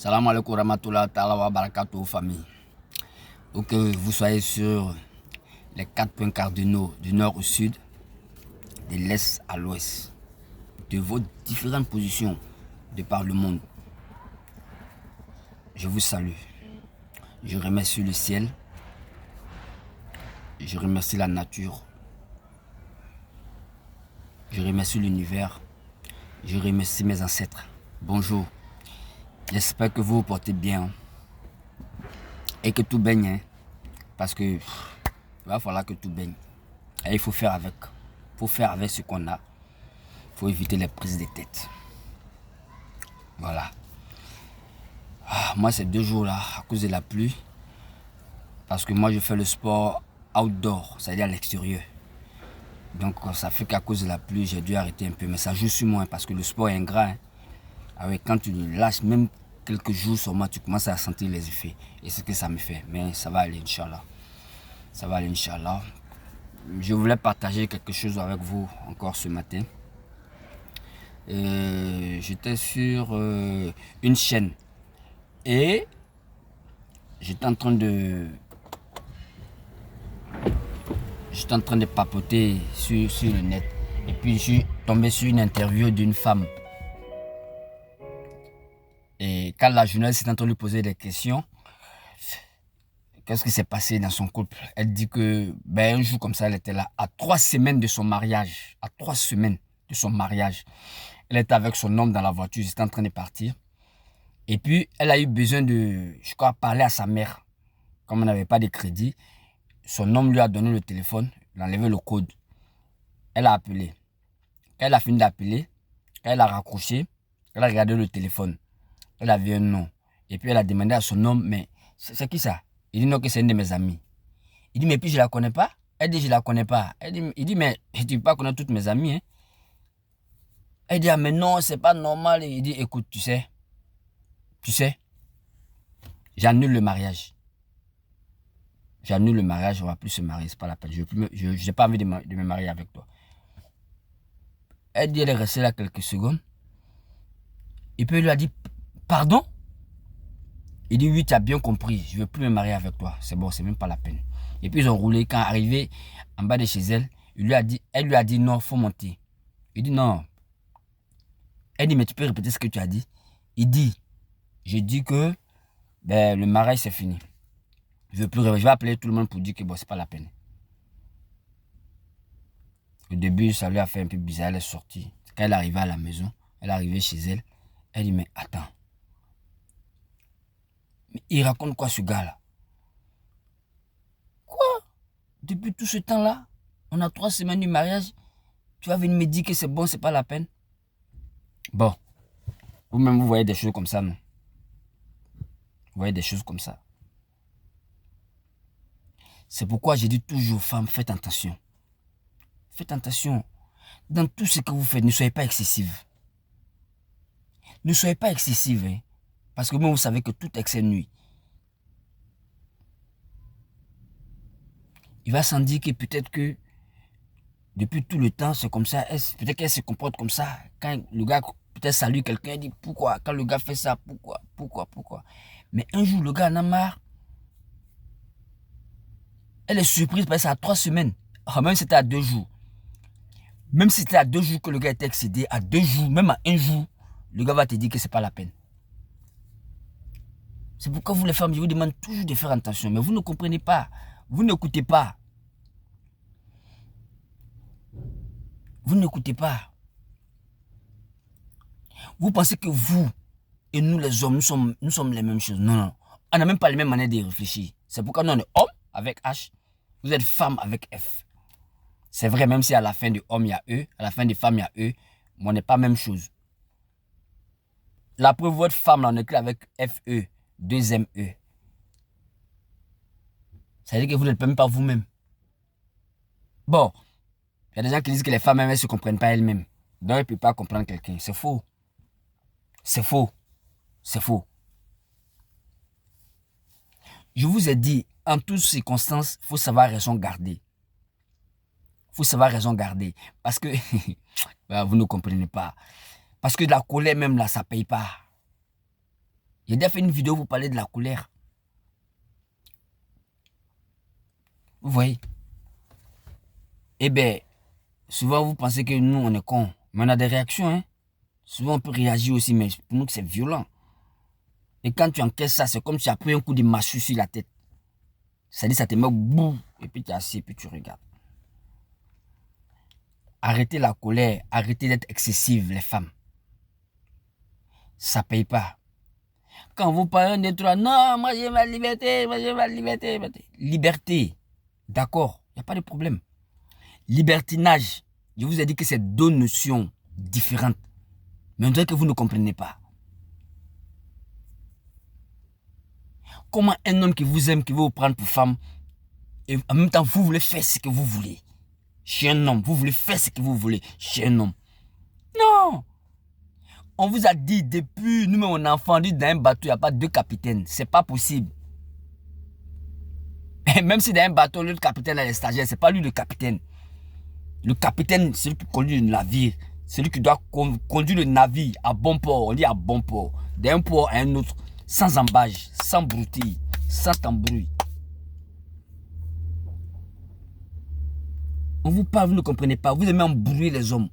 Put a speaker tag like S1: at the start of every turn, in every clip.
S1: Salam alaikum rahmatullah ta'ala wa barakatuh famille. Ou que vous soyez sur les 4 points cardinaux du nord au sud, de l'est à l'ouest, de vos différentes positions de par le monde. Je vous salue. Je remercie le ciel. Je remercie la nature. Je remercie l'univers. Je remercie mes ancêtres. Bonjour. J'espère que vous vous portez bien et que tout baigne, hein, parce que il va falloir que tout baigne. Et il faut faire avec. Il faut faire avec ce qu'on a. Il faut éviter les prises de tête. Voilà. Moi, ces 2 jours-là, à cause de la pluie, parce que moi, je fais le sport outdoor, c'est-à-dire à l'extérieur. Donc, ça fait qu'à cause de la pluie, j'ai dû arrêter un peu. Mais ça joue sur moi, parce que le sport est ingrat. Hein. Avec, quand tu lâches même quelques jours sur moi, tu commences à sentir les effets. Et c'est ce que ça me fait. Mais ça va aller, Inch'Allah. Ça va aller, Inch'Allah. Je voulais partager quelque chose avec vous encore ce matin. J'étais sur une chaîne. Et j'étais en train de papoter sur le net. Et puis je suis tombé sur une interview d'une femme. Et quand la journaliste est en train de lui poser des questions, qu'est-ce qui s'est passé dans son couple? Elle dit que un jour comme ça, elle était là, à 3 semaines de son mariage. À 3 semaines de son mariage. Elle était avec son homme dans la voiture, ils étaient en train de partir. Et puis, elle a eu besoin de, je crois, parler à sa mère. Comme elle n'avait pas de crédit, son homme lui a donné le téléphone, il a enlevé le code. Elle a appelé. Quand elle a fini d'appeler, quand elle a raccroché, elle a regardé le téléphone. Elle a vu un nom. Et puis elle a demandé à son homme, mais c'est qui ça? Il dit non, que c'est une de mes amies. Il dit, mais puis je la connais pas? Elle dit, je la connais pas. Il dit, mais je ne peux pas connaître toutes mes amies. Hein. Elle dit, ah mais non, c'est pas normal. Il dit, écoute, tu sais, j'annule le mariage. J'annule le mariage, on ne va plus se marier, c'est pas la peine. Je n'ai pas envie de me marier avec toi. Elle dit, elle est restée là quelques secondes. Et puis elle lui a dit, pardon? Il dit, oui, tu as bien compris, je ne veux plus me marier avec toi. C'est bon, c'est même pas la peine. Et puis ils ont roulé. Quand arrivé en bas de chez elle, elle lui a dit, non, il faut monter. Il dit, non. Elle dit, mais tu peux répéter ce que tu as dit? Il dit, je dis que le mariage c'est fini. Je vais appeler tout le monde pour dire que bon, c'est pas la peine. Au début, ça lui a fait un peu bizarre, elle est sortie. Quand elle est arrivée à la maison, elle est arrivée chez elle, elle dit, mais attends. Mais il raconte quoi ce gars-là? Quoi? Depuis tout ce temps-là, on a 3 semaines du mariage, tu vas venir me dire que c'est bon, c'est pas la peine? Bon, vous-même, vous voyez des choses comme ça, non? Vous voyez des choses comme ça. C'est pourquoi j'ai dit toujours aux femmes, faites attention. Faites attention. Dans tout ce que vous faites, ne soyez pas excessive. Ne soyez pas excessive. Hein, parce que vous savez que tout excès nuit. Il va s'en dire que peut-être que depuis tout le temps, c'est comme ça. Peut-être qu'elle se comporte comme ça. Quand le gars peut-être salue quelqu'un, il dit pourquoi? Quand le gars fait ça, pourquoi? Mais un jour, le gars en a marre. Elle est surprise parce que c'est à 3 semaines. Même si c'était à 2 jours. Même si c'était à 2 jours que le gars était excédé, à 2 jours, même à 1 jour, le gars va te dire que c'est pas la peine. C'est pourquoi vous les femmes, je vous demande toujours de faire attention. Mais vous ne comprenez pas. Vous n'écoutez pas. Vous n'écoutez pas. Vous pensez que vous et nous les hommes, nous sommes les mêmes choses. Non. On n'a même pas les mêmes manières de réfléchir. C'est pourquoi nous on est homme avec H. Vous êtes femme avec F. C'est vrai, même si à la fin de homme il y a E, à la fin de femme il y a E, mais on n'est pas la même chose. La preuve, votre femme, là, on écrit avec FE, 2 E. Ça veut dire que vous n'êtes même pas vous-même. Bon, il y a des gens qui disent que les femmes, elles ne se comprennent pas elles-mêmes. Donc, elles ne peuvent pas comprendre quelqu'un. C'est faux. C'est faux. C'est faux. Je vous ai dit, en toutes circonstances, il faut savoir raison garder. Il faut savoir raison garder. Parce que, vous ne comprenez pas. Parce que la colère même là, ça ne paye pas. J'ai déjà fait une vidéo pour parler de la colère. Vous voyez? Eh bien, souvent vous pensez que nous, on est cons. Mais on a des réactions, hein. Souvent on peut réagir aussi, mais pour nous, c'est violent. Et quand tu encaisses ça, c'est comme si tu as pris un coup de massue sur la tête. C'est-à-dire, ça te met boum, et puis tu es assis, et puis tu regardes. Arrêtez la colère, arrêtez d'être excessive, les femmes. Ça ne paye pas. Quand vous parlez de trois, non, moi j'ai ma liberté, moi j'ai ma liberté. Liberté, d'accord, il n'y a pas de problème. Libertinage, je vous ai dit que c'est deux notions différentes. Mais on dirait que vous ne comprenez pas. Comment un homme qui vous aime, qui veut vous prendre pour femme, et en même temps vous voulez faire ce que vous voulez chez un homme, vous voulez faire ce que vous voulez chez un homme. Non! On vous a dit depuis, nous-mêmes on a entendu dans un bateau, il n'y a pas deux capitaines. C'est pas possible. Et même si dans un bateau, le capitaine est stagiaire, c'est pas lui le capitaine. Le capitaine, c'est celui qui conduit le navire. C'est lui qui doit conduire le navire à bon port. On dit à bon port. D'un port à un autre. Sans embâche, sans broutille, sans tambouille. On vous parle, vous ne comprenez pas. Vous aimez embrouiller les hommes.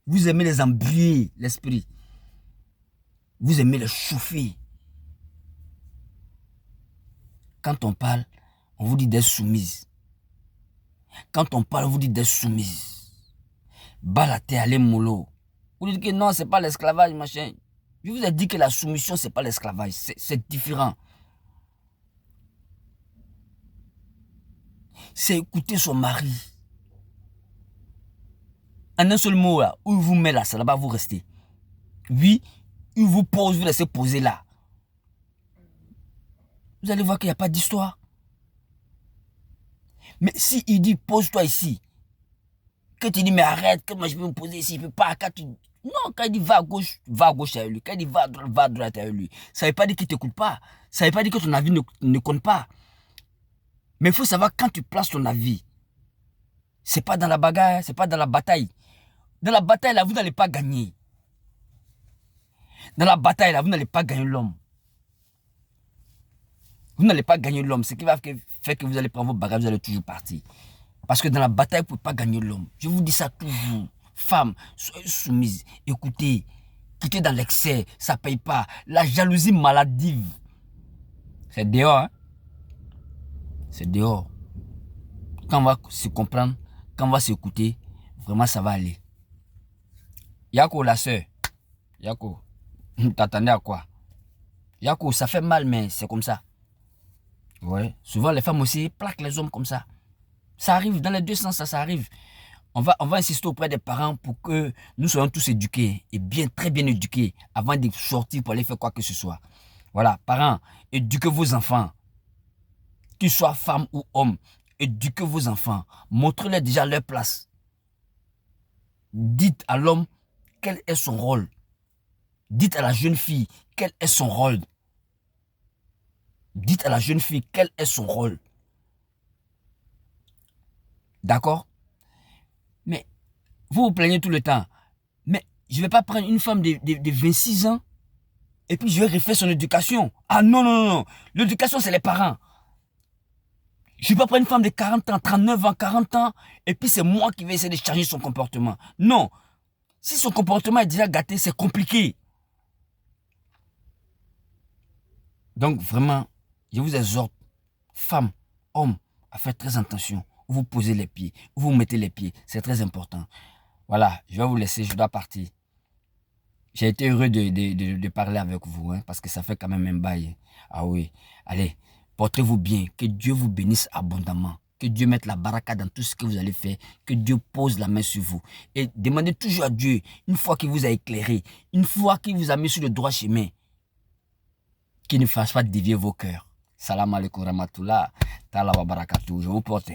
S1: Vous aimez les embrouiller, l'esprit. Vous aimez les chauffer. Quand on parle, on vous dit d'être soumise. Quand on parle, on vous dit d'être soumise. Balate, allez mollo. Vous dites que non, c'est pas l'esclavage, machin. Je vous ai dit que la soumission, c'est pas l'esclavage. C'est différent. C'est écouter son mari. En un seul mot, là, où il vous met là, ça là-bas, vous restez. Oui, il vous pose, vous laissez poser là. Vous allez voir qu'il n'y a pas d'histoire. Mais si il dit pose-toi ici, que tu dis mais arrête, que moi je peux me poser ici, je peux pas. Non, quand il dit va à gauche avec lui. Quand il dit va à droite avec lui. Ça ne veut pas dire qu'il ne t'écoute pas. Ça ne veut pas dire que ton avis ne compte pas. Mais il faut savoir quand tu places ton avis. Ce n'est pas dans la bagarre, ce n'est pas dans la bataille. Dans la bataille là, vous n'allez pas gagner. Dans la bataille là, vous n'allez pas gagner l'homme. Vous n'allez pas gagner l'homme. Ce qui va faire que vous allez prendre vos bagages, vous allez toujours partir. Parce que dans la bataille, vous ne pouvez pas gagner l'homme. Je vous dis ça toujours. Femmes, soyez soumises. Écoutez, quittez dans l'excès, ça ne paye pas. La jalousie maladive, c'est dehors. Hein? C'est dehors. Quand on va se comprendre, quand on va s'écouter, vraiment ça va aller. Yako, la soeur. Yako, t'attendais à quoi? Yako, ça fait mal, mais c'est comme ça. Ouais. Souvent, les femmes aussi plaquent les hommes comme ça. Ça arrive, dans les deux sens, ça arrive. On va insister auprès des parents pour que nous soyons tous éduqués et très bien éduqués avant de sortir pour aller faire quoi que ce soit. Voilà, parents, éduquez vos enfants. Qu'ils soient femmes ou hommes, éduquez vos enfants. Montrez-leur déjà leur place. Dites à l'homme quel est son rôle. Dites à la jeune fille quel est son rôle. Dites à la jeune fille quel est son rôle. D'accord? Mais vous vous plaignez tout le temps. Mais je ne vais pas prendre une femme de 26 ans et puis je vais refaire son éducation. Ah non, non, non. L'éducation, c'est les parents. Je ne vais pas prendre une femme de 40 ans, 39 ans, 40 ans et puis c'est moi qui vais essayer de changer son comportement. Non. Si son comportement est déjà gâté, c'est compliqué. Donc vraiment, je vous exhorte, femmes, hommes, à faire très attention. Vous posez les pieds, vous mettez les pieds, c'est très important. Voilà, je vais vous laisser, je dois partir. J'ai été heureux de parler avec vous, hein, parce que ça fait quand même un bail. Ah oui, allez, portez-vous bien, que Dieu vous bénisse abondamment. Que Dieu mette la baraka dans tout ce que vous allez faire. Que Dieu pose la main sur vous. Et demandez toujours à Dieu, une fois qu'il vous a éclairé, une fois qu'il vous a mis sur le droit chemin, qu'il ne fasse pas dévier vos cœurs. Salam alaikum rahmatullah. Ta'ala wa barakatuh. Je vous porte.